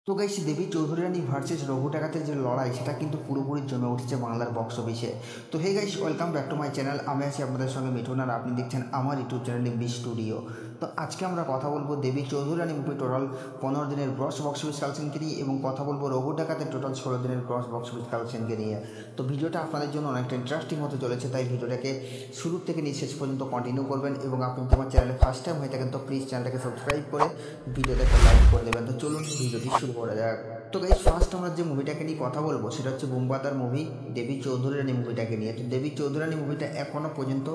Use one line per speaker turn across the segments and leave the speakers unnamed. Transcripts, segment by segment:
তো গাইস, দেবী চৌধুরী রানী ভার্সেস রঘু ডাকাতের যে লড়াই সেটা কিন্তু পুরোপুরি জমে উঠেছে বাংলার বক্স অফিসে। তো hey guys, welcome back to my channel. আমি আছি আপনাদের সঙ্গে মিঠুন, আর আপনি দেখছেন আমার ইউটিউব চ্যানেল বি স্টুডিও। তো আজকে আমরা কথা বলবো দেবী চৌধুরী রানী মুভি টোটাল 15 দিনের গ্রস বক্স অফিস কালেকশনকে নিয়ে, এবং কথা বলবো রঘু ডাকাতের টোটাল 16 দিনের গ্রস বক্স অফিস কালেকশনকে নিয়ে। তো ভিডিওটা আপনাদের জন্য অনেকটা ইন্টারেস্টিং হতে চলেছে, তাই ভিডিওটাকে শুরু থেকে নিয়ে শেষ পর্যন্ত কন্টিনিউ করবেন। এবং আপনি যদি আমার চ্যানেলে ফার্স্ট টাইম হয়ে থাকেন তো প্লিজ চ্যানেলটাকে সাবস্ক্রাইব করে ভিডিওতে একটা লাইক করে দেবেন। তো চলুন ভিডিওটি শুরু করা যাক। তো গাইস, ফার্স্ট আমরা যে মুভিটাকে নিয়ে কথা বলবো সেটা হচ্ছে বুম্বাদার মুভি দেবী চৌধুরী রানী মুভিটাকে নিয়ে। তো দেবী চৌধুরী রানী মুভিটা এখনও পর্যন্ত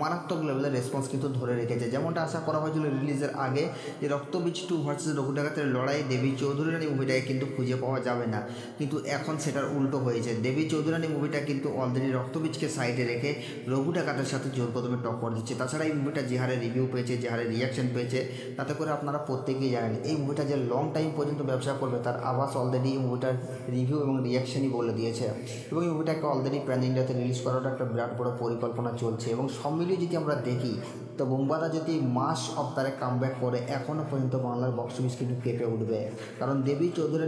মারাত্মক লেভেলের রেসপন্স কিন্তু ধরে রেখেছে। যেমনটা আশা করা হয়েছিল রিলিজের আগে যে রক্তবীজ 2 ভার্সেস রঘু ডাকাতের লড়াই দেবী চৌধুরী রানী মুভিটাকে কিন্তু খুঁজে পাওয়া যাবে না, কিন্তু এখন সেটার উল্টো হয়েছে। দেবী চৌধুরী রানী মুভিটা কিন্তু অলরেডি রক্তবীজকে সাইডে রেখে রঘু ডাকাতের সাথে জোর কদমে টক্কর দিচ্ছে। তাছাড়া এই মুভিটা যে হারে রিভিউ পেয়েছে, যে হারে রিয়াকশন পেয়েছে, তাতে করে আপনারা প্রত্যেকেই জানেন এই মুভিটা যে লং টাইম পর্যন্ত ব্যবসা করবে তার আভাস অলরেডি এই মুভিটার রিভিউ এবং রিয়াকশনই বলে দিয়েছে। এবং এই মুভিটাকে অলরেডি প্যান ইন্ডিয়াতে রিলিজ করাটা একটা বিরাট বড় পরিকল্পনা চলছে। এবং সব মিলিয়ে যদি আমরা দেখি তো বুম্বাদা যদি মাস অফ তারে কামব্যাক করে এখনও পর্যন্ত বাংলার বক্স অফিস কিন্তু কেঁপে উঠবে। কারণ দেবী চৌধুরী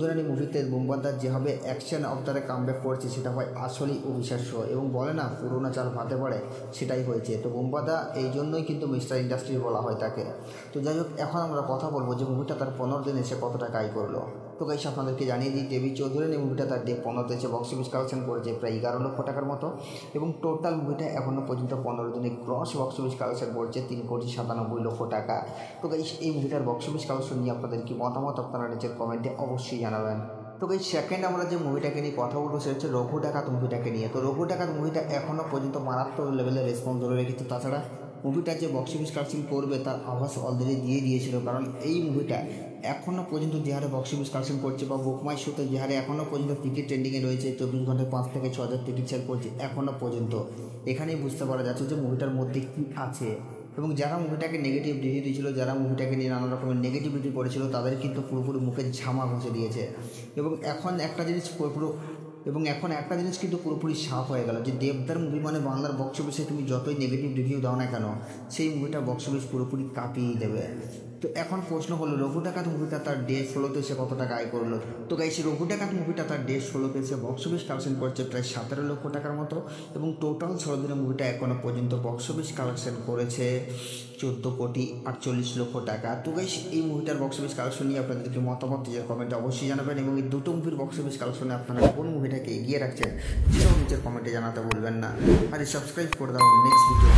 রানী মুভিতে বুম্বাদার যেভাবে অ্যাকশন অফ তারে কামব্যাক করছে সেটা হয় আসলেই অবিশ্বাস্য। এবং বলে না পুরোনো চাল ভাতে পড়ে, সেটাই হয়েছে। তো বুম্বাদা এই জন্যই কিন্তু মিস্টার ইন্ডাস্ট্রি বলা হয় তাকে। তো যাই হোক, এখন আমরা কথা বলবো যে মুভিটা তার 15 দিনে এসে কত টাকা আয় করলো। তো গাইস, আপনাদেরকে জানিয়ে দিই দেবী চৌধুরী রানী মুভিটা তার ডে 15 এসে বক্স অফিস কালেকশন করেছে প্রায় 11 লক্ষ টাকার মতো। এবং টোটাল মুভিটা এখনও পর্যন্ত 15 দিনে গ্রস বক্স অফিস কালেকশন করছে 3,97,00,000 টাকা। তো গাইস, এই মুভিটার বক্স অফিস কালেকশন নিয়ে আপনাদের কি মতামত আপনারা নিচের কমেন্টে অবশ্যই জানাবেন। তো গাইস, সেকেন্ড আমরা যে মুভিটাকে নিয়ে কথা বলবো সেটা হচ্ছে রঘু ডাকাত মুভিটাকে নিয়ে। তো রঘু ডাকাত মুভিটা এখনও পর্যন্ত মারাত্মক লেভেলের রেসপন্স ধরে রেখেছে। তাছাড়া মুভিটা যে বক্স অফিস কালেকশন করবে তার আভাস অলরেডি দিয়ে দিয়েছিল। কারণ এই মুভিটা এখনও পর্যন্ত যে হারে বক্স অফিস কালেকশন করছে বা বুক মাই শোতে যে হারে এখনও পর্যন্ত টিকিট ট্রেন্ডিংয়ে রয়েছে, 24 ঘন্টায় 5 থেকে 6 হাজার টিকিট সেল করছে এখনও পর্যন্ত, এখানেই বুঝতে পারা যাচ্ছে যে মুভিটার মধ্যে কী আছে। এবং যারা মুভিটাকে নেগেটিভ রিভিউ দিয়েছিল, যারা মুভিটাকে নিয়ে নানা রকমের নেগেটিভিটি করেছিল, তাদের কিন্তু পুরোপুরি মুখে ঝামা ঘষে দিয়েছে। এবং এখন একটা জিনিস কিন্তু পুরোপুরি সাফ হয়ে গেল যে দেবদার মুভি মানে বাংলার বক্স অফিসে তুমি যতই নেগেটিভ রিভিউ দাও না কেন, সেই মুভিটা বক্স অফিস পুরোপুরি কাঁপিয়ে দেবে। তো এখন প্রশ্ন হলো রঘু ডাকাত মুভিটা তার ডে 16তে এসে কত টাকা আয় করলো। তো গাইস, রঘু ডাকাত মুভিটা তার ডে 16তে এসে বক্স অফিস কালেকশন করছে প্রায় 17 লক্ষ টাকার মতো। এবং টোটাল 16 দিনের মুভিটা এখনও পর্যন্ত বক্স অফিস কালেকশন করেছে 14,48,00,000 টাকা। তো গাইস, এই মুভিটার বক্স অফিস কালেকশন নিয়ে আপনাদেরকে মতামত নিজের কমেন্টে অবশ্যই জানাবেন। এবং এই দুটো মুভির বক্স অফিস কালেকশনে আপনারা কোন মুভিটাকে এগিয়ে রাখছেন সেটাও নিজের কমেন্টে জানাতে বলবেন না। আর সাবস্ক্রাইব করে দাও নেক্সট ভিডিও।